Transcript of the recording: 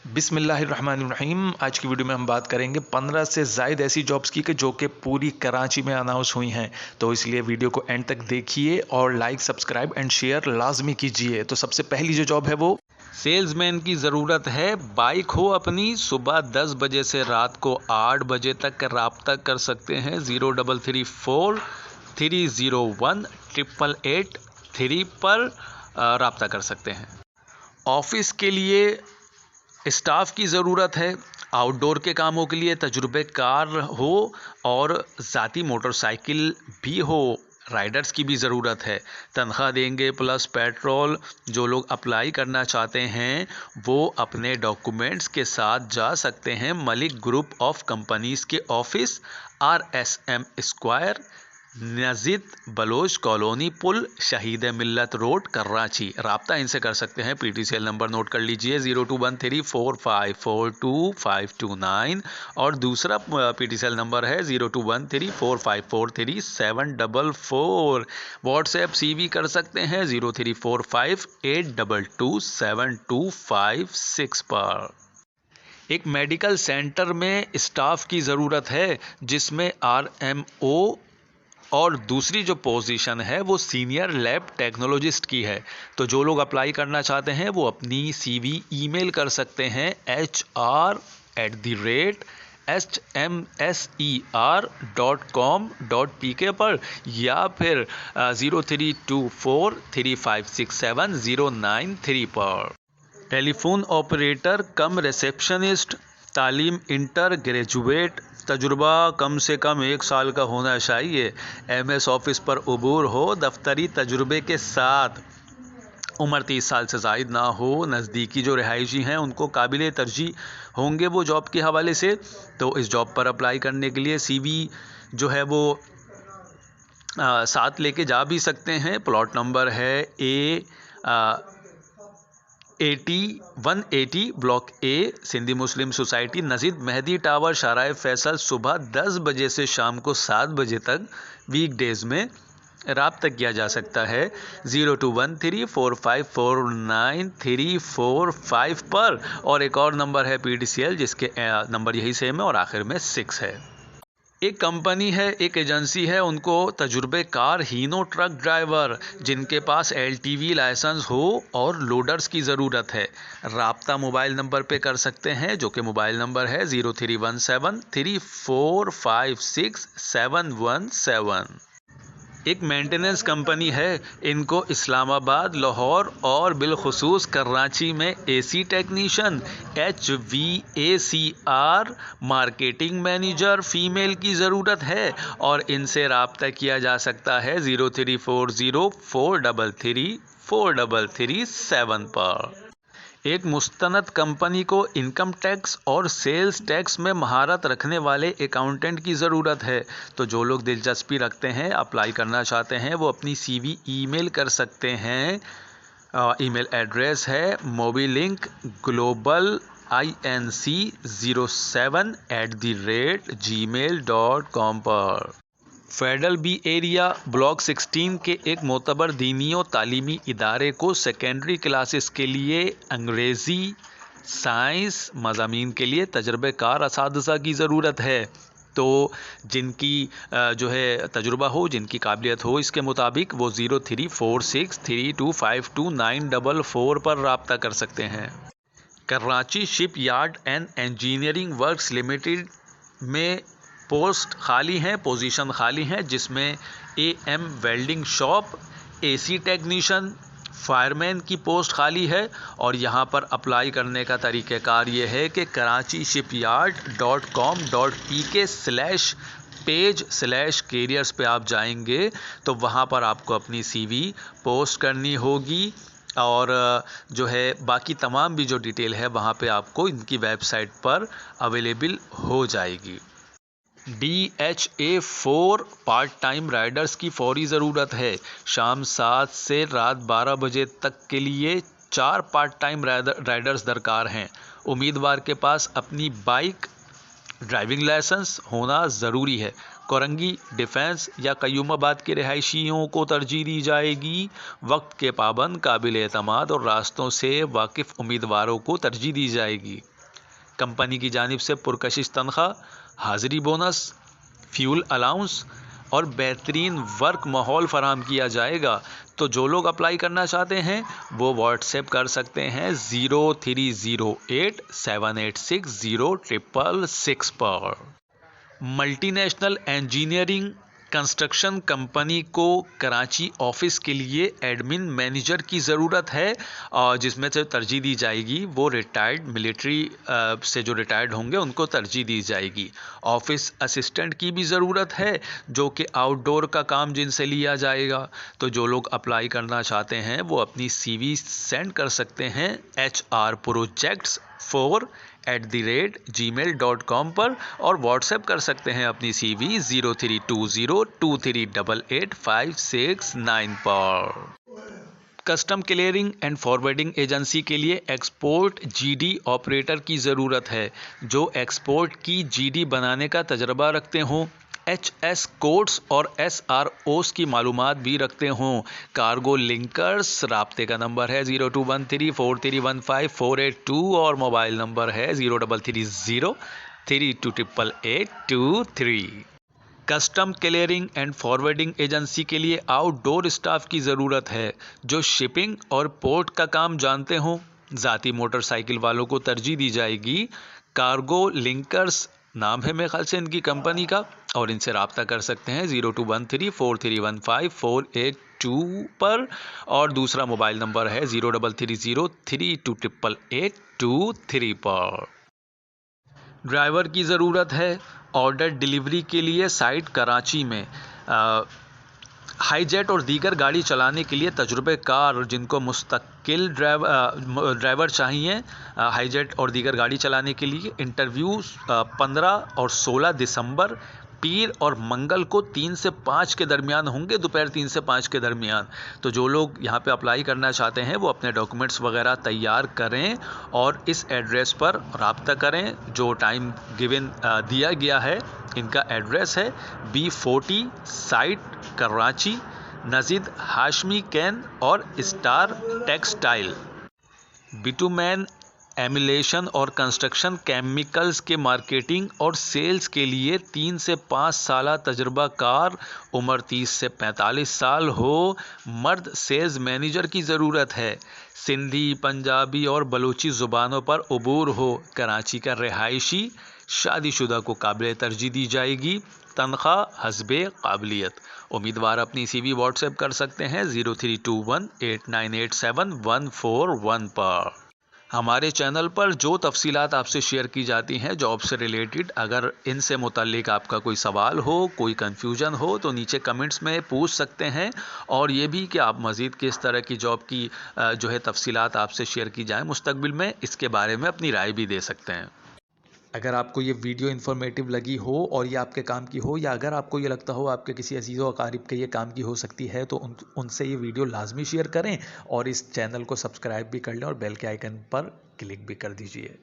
बिस्मिल्लाहिर्रहमानिर्रहीम। आज की वीडियो में हम बात करेंगे 15 से ज़ायद ऐसी जॉब्स की जो कि पूरी कराची में अनाउंस हुई हैं। तो इसलिए वीडियो को एंड तक देखिए और लाइक, सब्सक्राइब एंड शेयर लाजमी कीजिए। तो सबसे पहली जो जॉब है वो सेल्समैन की ज़रूरत है। बाइक हो अपनी, सुबह 10 बजे से रात को 8 बजे तक राब्ता कर सकते हैं। 0334 301 888 पर राब्ता कर सकते हैं। ऑफिस के लिए स्टाफ की ज़रूरत है। आउटडोर के कामों के लिए तजुर्बेकार हो और ज़ाती मोटरसाइकिल भी हो। राइडर्स की भी ज़रूरत है। तनख्वाह देंगे प्लस पेट्रोल। जो लोग अप्लाई करना चाहते हैं वो अपने डॉक्यूमेंट्स के साथ जा सकते हैं मलिक ग्रुप ऑफ कंपनीज़ के ऑफिस, RSM स्क्वायर, नजीद बलोच कॉलोनी, पुल, शहीद मिल्लत रोड, कराची। राब्ता इनसे कर सकते हैं। PTCL नंबर नोट कर लीजिए 021345422529 और दूसरा PTCL नंबर है 021345433744। व्हाट्सएप CV कर सकते हैं 0345822725 पर। एक मेडिकल सेंटर में स्टाफ की ज़रूरत है जिसमें RMO और दूसरी जो पोजीशन है वो सीनियर लैब टेक्नोलॉजिस्ट की है। तो जो लोग अप्लाई करना चाहते हैं वो अपनी CV ईमेल कर सकते हैं hr@hmser.com.pk पर या फिर 0324356709 पर। टेलीफोन ऑपरेटर कम रिसेप्शनिस्ट, तालीम इंटर ग्रेजुएट, तजुर्बा कम से कम 1 साल का होना चाहिए। MS ऑफिस पर उबूर हो, दफ्तरी तजुर्बे के साथ। उम्र 30 साल से ज़ायद ना हो। नज़दीकी जो रिहायशी हैं उनको काबिल तरजीह होंगे वो जॉब के हवाले से। तो इस जॉब पर अप्लाई करने के लिए CV जो है वो साथ लेके जा भी सकते हैं। प्लॉट नंबर है A180 block A, Sindhi Muslim society, नजीद मेहदी टावर, शाराय फैसल। सुबह 10 बजे से शाम को 7 बजे तक वीकडेज़ में राब्ता किया जा सकता है 02134549 पर। और एक और नंबर है PTCL जिसके नंबर यही सेम है और आखिर में 6 है। एक कंपनी है, एक एजेंसी है, उनको तजुर्बेकार हीनो ट्रक ड्राइवर जिनके पास LTV लाइसेंस हो और लोडर्स की ज़रूरत है। राब्ता मोबाइल नंबर पे कर सकते हैं जो कि मोबाइल नंबर है 031734567117। एक मेंटेनेंस कंपनी है, इनको इस्लामाबाद, लाहौर और बिलखुसूस कराची में AC technician HVACR marketing manager female की ज़रूरत है और इनसे रब्ता किया जा सकता है 034043343337 पर। एक मुस्तनद कंपनी को इनकम टैक्स और सेल्स टैक्स में महारत रखने वाले अकाउंटेंट की ज़रूरत है। तो जो लोग दिलचस्पी रखते हैं, अप्लाई करना चाहते हैं, वो अपनी CV ईमेल कर सकते हैं। ईमेल एड्रेस है mobilinc07@gmail.com पर। फेडरल B एरिया ब्लॉक 16 के एक मोतबर दीनियों तालीमी इदारे को सेकेंडरी क्लासेस के लिए अंग्रेज़ी, साइंस मज़ामीन के लिए तजर्बेकार असातिज़ा की ज़रूरत है। तो जिनकी जो है तजुर्बा हो, जिनकी काबिलियत हो, इसके मुताबिक वो 034632529444 पर रब्ता कर सकते हैं। Karachi ship yard and engineering works limited में पोस्ट खाली हैं, पोजीशन खाली हैं, जिसमें AM welding shop, AC technician, fireman की पोस्ट खाली है। और यहाँ पर अप्लाई करने का तरीक़ाकार ये है कि karachishipyard.com.pk/page/careers पे आप जाएंगे तो वहाँ पर आपको अपनी CV पोस्ट करनी होगी और जो है बाकी तमाम भी जो डिटेल है वहाँ पे आपको इनकी वेबसाइट पर अवेलेबल हो जाएगी। DHA4 पार्ट टाइम राइडर्स की फौरी ज़रूरत है। शाम 7 से रात 12 बजे तक के लिए 4 पार्ट टाइम राइडर्स दरकार हैं। उम्मीदवार के पास अपनी बाइक, ड्राइविंग लाइसेंस होना ज़रूरी है। कोरंगी, डिफेंस या कयूमाबाद के रिहायशियों को तरजीह दी जाएगी। वक्त के पाबंद, काबिल एतमाद और रास्तों से वाकिफ़ उम्मीदवारों को तरजीह दी जाएगी। कंपनी की जानिब से पुरकशिश तनख्वाह, हाजिरी बोनस, फ्यूल अलाउंस और बेहतरीन वर्क माहौल फराहम किया जाएगा। तो जो लोग अप्लाई करना चाहते हैं वो व्हाट्सएप कर सकते हैं 0308786066 पर। मल्टीनेशनल इंजीनियरिंग कंस्ट्रक्शन कंपनी को कराची ऑफिस के लिए एडमिन मैनेजर की ज़रूरत है, और जिसमें से तरजीह दी जाएगी वो रिटायर्ड मिलिट्री से जो रिटायर्ड होंगे उनको तरजीह दी जाएगी। ऑफिस असिस्टेंट की भी ज़रूरत है जो कि आउटडोर का काम जिनसे लिया जाएगा। तो जो लोग अप्लाई करना चाहते हैं वो अपनी CV सेंड कर सकते हैं hrprojects4@gmail.com पर, और व्हाट्सएप कर सकते हैं अपनी CV 032023888569 पर। Custom clearing and forwarding agency के लिए एक्सपोर्ट GD ऑपरेटर की ज़रूरत है जो एक्सपोर्ट की GD बनाने का तजर्बा रखते हों, HS कोड्स और SROs की मालूमात भी रखते हों। कार्गो लिंकर्स, राब्ते का नंबर है 0213431548 और मोबाइल नंबर है 0330328823। Custom clearing and forwarding agency के लिए आउटडोर स्टाफ की ज़रूरत है जो शिपिंग और पोर्ट का काम जानते हों। ज़ाती मोटरसाइकिल वालों को तरजीह दी जाएगी। कार्गो लिंकर्स नाम है मेरे ख्याल से इनकी कंपनी का, और इनसे रब्ता कर सकते हैं 0213431548 पर, और दूसरा मोबाइल नंबर है 0330328823 पर। ड्राइवर की ज़रूरत है ऑर्डर डिलीवरी के लिए साइट कराची में। हाईजेट और दीगर गाड़ी चलाने के लिए तजुर्बेकार जिनको मुस्तकिल ड्राइवर चाहिए हाईजेट और दीगर गाड़ी चलाने के लिए। इंटरव्यू 15 और 16 दिसंबर पीर और मंगल को 3 से 5 के दरमियान होंगे, दोपहर 3 से 5 के दरमियान। तो जो लोग यहाँ पे अप्लाई करना चाहते हैं वो अपने डॉक्यूमेंट्स वगैरह तैयार करें और इस एड्रेस पर रब्ता करें जो टाइम गिवन दिया गया है। इनका एड्रेस है B40 साइट कराची, नजीद हाशमी कैन और स्टार टेक्सटाइल। बिटुमैन एमिलेशन और कंस्ट्रक्शन केमिकल्स के मार्केटिंग और सेल्स के लिए 3 से 5 साल तजर्बाकार, उम्र 30 से 45 साल हो। मर्द सेल्स मैनेजर की ज़रूरत है। सिंधी, पंजाबी और बलूची ज़ुबानों पर उबूर हो। कराची का रिहायशी, शादीशुदा को काबिल तरजीह दी जाएगी। तनख्वाह हस्बे काबिलियत। उम्मीदवार अपनी CV व्हाट्सएप कर सकते हैं 0321898741 पर। हमारे चैनल पर जो तफसीलात आपसे शेयर की जाती हैं जॉब से रिलेटेड, अगर इनसे मुताल्लिक आपका कोई सवाल हो, कोई कन्फ्यूजन हो तो नीचे कमेंट्स में पूछ सकते हैं। और ये भी कि आप मज़ीद किस तरह की जॉब की जो है तफसीलात आपसे शेयर की जाए मुस्तकबिल में, इसके बारे में अपनी राय भी दे सकते हैं। अगर आपको ये वीडियो इन्फॉर्मेटिव लगी हो और ये आपके काम की हो, या अगर आपको ये लगता हो आपके किसी अजीज़ व अकारिब के ये काम की हो सकती है, तो उनसे ये वीडियो लाजमी शेयर करें और इस चैनल को सब्सक्राइब भी कर लें और बेल के आइकन पर क्लिक भी कर दीजिए।